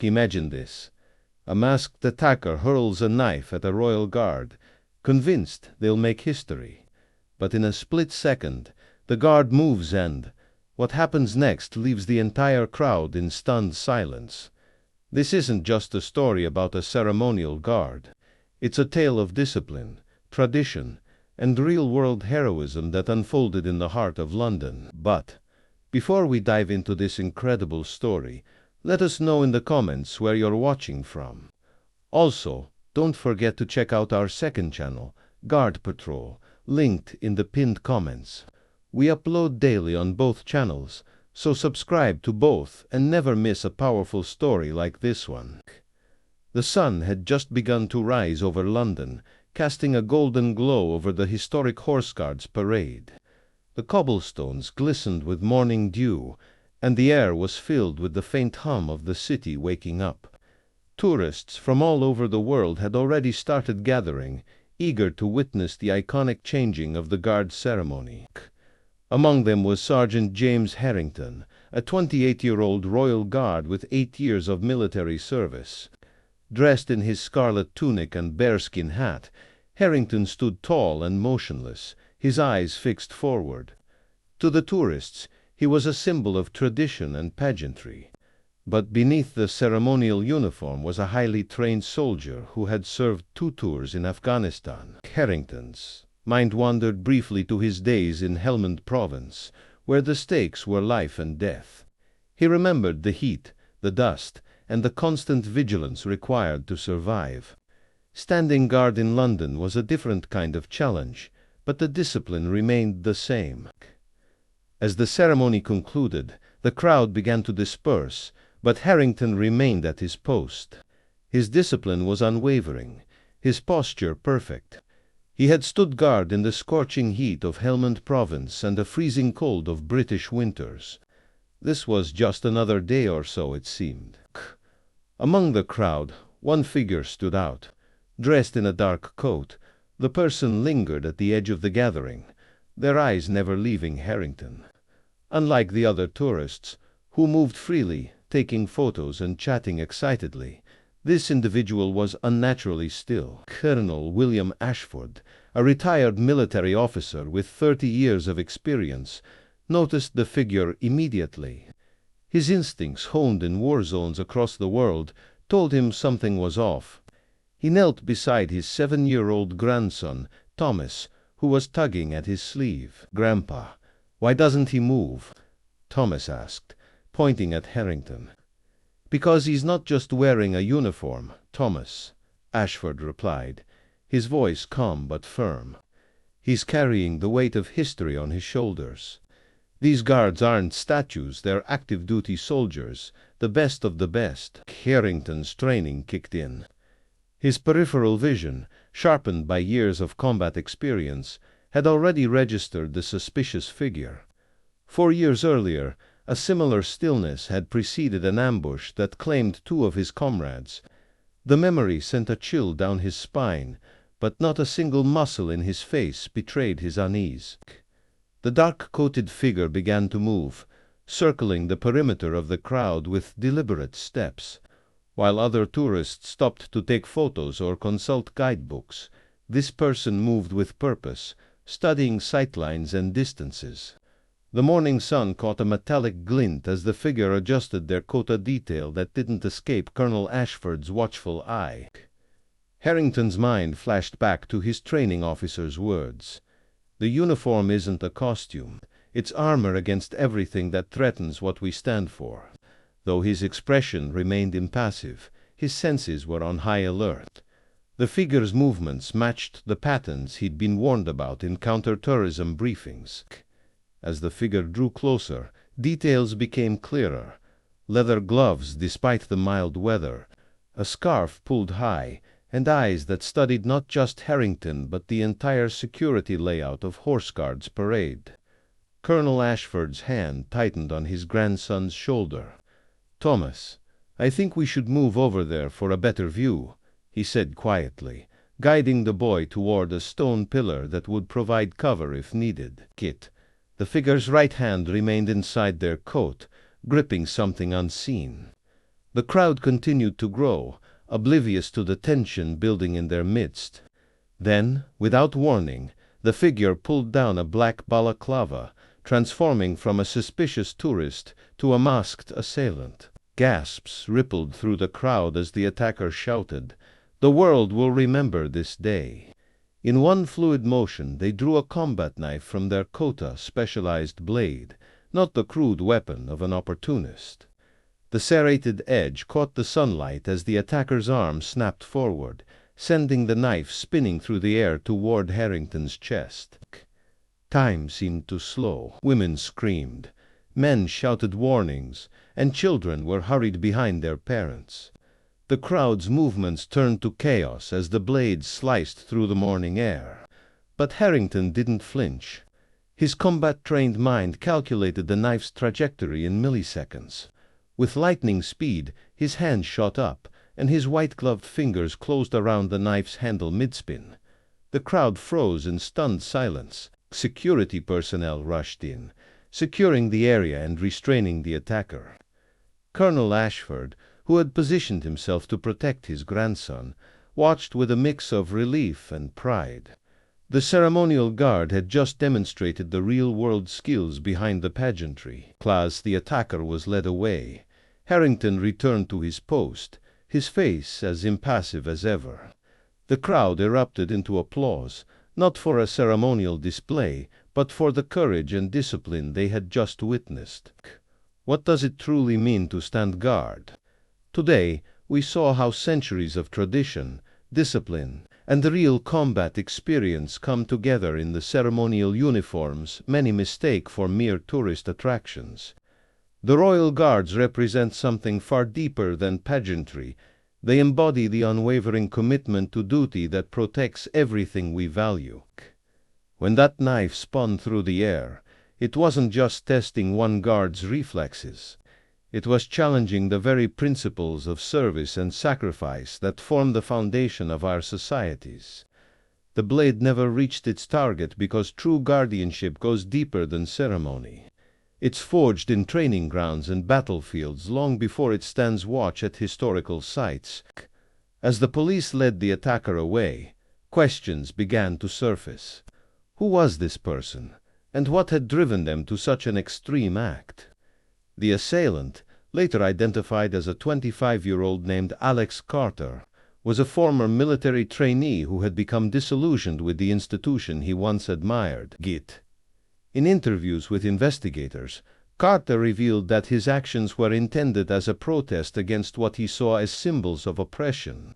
Imagine this. A masked attacker hurls a knife at a royal guard, convinced they'll make history. But in a split second, the guard moves and what happens next leaves the entire crowd in stunned silence. This isn't just a story about a ceremonial guard. It's a tale of discipline, tradition, and real-world heroism that unfolded in the heart of London. But before we dive into this incredible story, let us know in the comments where you're watching from. Also, don't forget to check out our second channel, Guard Patrol, linked in the pinned comments. We upload daily on both channels, so subscribe to both and never miss a powerful story like this one. The sun had just begun to rise over London, casting a golden glow over the historic Horse Guards parade. The cobblestones glistened with morning dew, and the air was filled with the faint hum of the city waking up. Tourists from all over the world had already started gathering, eager to witness the iconic changing of the guard ceremony. Among them was Sergeant James Harrington, a 28-year-old Royal Guard with 8 years of military service. Dressed in his scarlet tunic and bearskin hat, Harrington stood tall and motionless, his eyes fixed forward. To the tourists, he was a symbol of tradition and pageantry. But beneath the ceremonial uniform was a highly trained soldier who had served 2 tours in Afghanistan. Harrington's mind wandered briefly to his days in Helmand Province, where the stakes were life and death. He remembered the heat, the dust, and the constant vigilance required to survive. Standing guard in London was a different kind of challenge, but the discipline remained the same. As the ceremony concluded, the crowd began to disperse, but Harrington remained at his post. His discipline was unwavering, his posture perfect. He had stood guard in the scorching heat of Helmand Province and the freezing cold of British winters. This was just another day or so, it seemed. Among the crowd, one figure stood out. Dressed in a dark coat, the person lingered at the edge of the gathering, their eyes never leaving Harrington. Unlike the other tourists, who moved freely, taking photos and chatting excitedly, this individual was unnaturally still. Colonel William Ashford, a retired military officer with 30 years of experience, noticed the figure immediately. His instincts, honed in war zones across the world, told him something was off. He knelt beside his 7-year-old grandson, Thomas, who was tugging at his sleeve. "Grandpa, why doesn't he move?" Thomas asked, pointing at Harrington. "Because he's not just wearing a uniform, Thomas," Ashford replied, his voice calm but firm. "He's carrying the weight of history on his shoulders. These guards aren't statues, they're active-duty soldiers, the best of the best." Harrington's training kicked in. His peripheral vision, sharpened by years of combat experience, had already registered the suspicious figure. 4 years earlier, a similar stillness had preceded an ambush that claimed 2 of his comrades. The memory sent a chill down his spine, but not a single muscle in his face betrayed his unease. The dark-coated figure began to move, circling the perimeter of the crowd with deliberate steps. While other tourists stopped to take photos or consult guidebooks, this person moved with purpose, studying sightlines and distances. The morning sun caught a metallic glint as the figure adjusted their coat, a detail that didn't escape Colonel Ashford's watchful eye. Harrington's mind flashed back to his training officer's words. "The uniform isn't a costume. It's armor against everything that threatens what we stand for." Though his expression remained impassive, his senses were on high alert. The figure's movements matched the patterns he'd been warned about in counter-terrorism briefings. As the figure drew closer, details became clearer. Leather gloves despite the mild weather, a scarf pulled high, and eyes that studied not just Harrington but the entire security layout of Horse Guards parade. Colonel Ashford's hand tightened on his grandson's shoulder. "Thomas, I think we should move over there for a better view," he said quietly, guiding the boy toward a stone pillar that would provide cover if needed. "Kit." The figure's right hand remained inside their coat, gripping something unseen. The crowd continued to grow, oblivious to the tension building in their midst. Then, without warning, the figure pulled down a black balaclava, transforming from a suspicious tourist to a masked assailant. Gasps rippled through the crowd as the attacker shouted, "The world will remember this day." In one fluid motion they drew a combat knife from their Kota specialized blade, not the crude weapon of an opportunist. The serrated edge caught the sunlight as the attacker's arm snapped forward, sending the knife spinning through the air toward Harrington's chest. Time seemed to slow. Women screamed, men shouted warnings, and children were hurried behind their parents. The crowd's movements turned to chaos as the blade sliced through the morning air. But Harrington didn't flinch. His combat-trained mind calculated the knife's trajectory in milliseconds. With lightning speed, his hand shot up, and his white-gloved fingers closed around the knife's handle mid-spin. The crowd froze in stunned silence. Security personnel rushed in, securing the area and restraining the attacker. Colonel Ashford, who had positioned himself to protect his grandson, watched with a mix of relief and pride. The ceremonial guard had just demonstrated the real-world skills behind the pageantry. As the attacker was led away, Harrington returned to his post, his face as impassive as ever. The crowd erupted into applause, not for a ceremonial display, but for the courage and discipline they had just witnessed. What does it truly mean to stand guard? Today, we saw how centuries of tradition, discipline, and the real combat experience come together in the ceremonial uniforms many mistake for mere tourist attractions. The Royal Guards represent something far deeper than pageantry. They embody the unwavering commitment to duty that protects everything we value. When that knife spun through the air, it wasn't just testing one guard's reflexes. It was challenging the very principles of service and sacrifice that form the foundation of our societies. The blade never reached its target because true guardianship goes deeper than ceremony. It's forged in training grounds and battlefields long before it stands watch at historical sites. As the police led the attacker away, questions began to surface. Who was this person, and what had driven them to such an extreme act? The assailant, later identified as a 25-year-old named Alex Carter, was a former military trainee who had become disillusioned with the institution he once admired. In interviews with investigators, Carter revealed that his actions were intended as a protest against what he saw as symbols of oppression.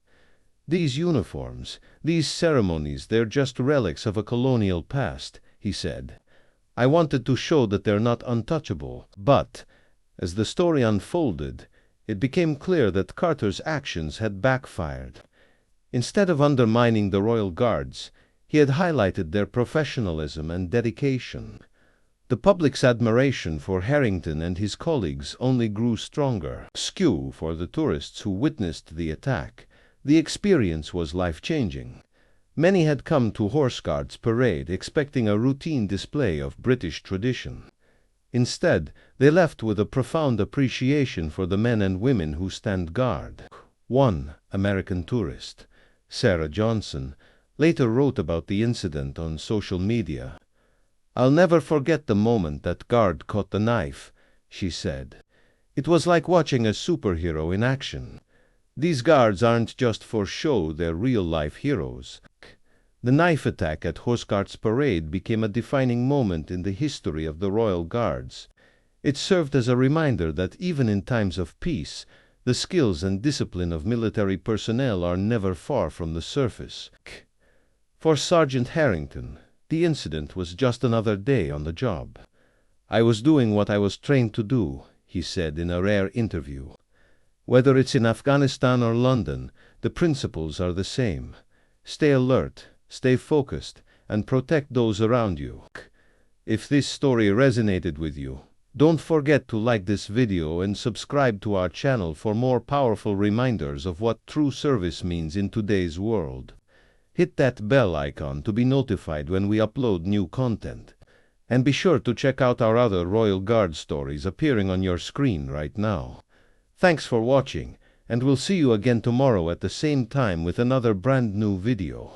These uniforms, these ceremonies, they're just relics of a colonial past, he said. I wanted to show that they're not untouchable. But, as the story unfolded, it became clear that Carter's actions had backfired. Instead of undermining the Royal Guards, he had highlighted their professionalism and dedication. The public's admiration for Harrington and his colleagues only grew stronger. Skew for the tourists who witnessed the attack. The experience was life-changing. Many had come to Horse Guards Parade expecting a routine display of British tradition. Instead, they left with a profound appreciation for the men and women who stand guard. One American tourist, Sarah Johnson, later wrote about the incident on social media. "I'll never forget the moment that guard caught the knife," she said. "It was like watching a superhero in action. These guards aren't just for show, they're real-life heroes." The knife attack at Horse Guards Parade became a defining moment in the history of the Royal Guards. It served as a reminder that even in times of peace, the skills and discipline of military personnel are never far from the surface. For Sergeant Harrington, the incident was just another day on the job. "I was doing what I was trained to do," he said in a rare interview. "Whether it's in Afghanistan or London, the principles are the same. Stay alert, stay focused, and protect those around you." If this story resonated with you, don't forget to like this video and subscribe to our channel for more powerful reminders of what true service means in today's world. Hit that bell icon to be notified when we upload new content. And be sure to check out our other Royal Guard stories appearing on your screen right now. Thanks for watching, and we'll see you again tomorrow at the same time with another brand new video.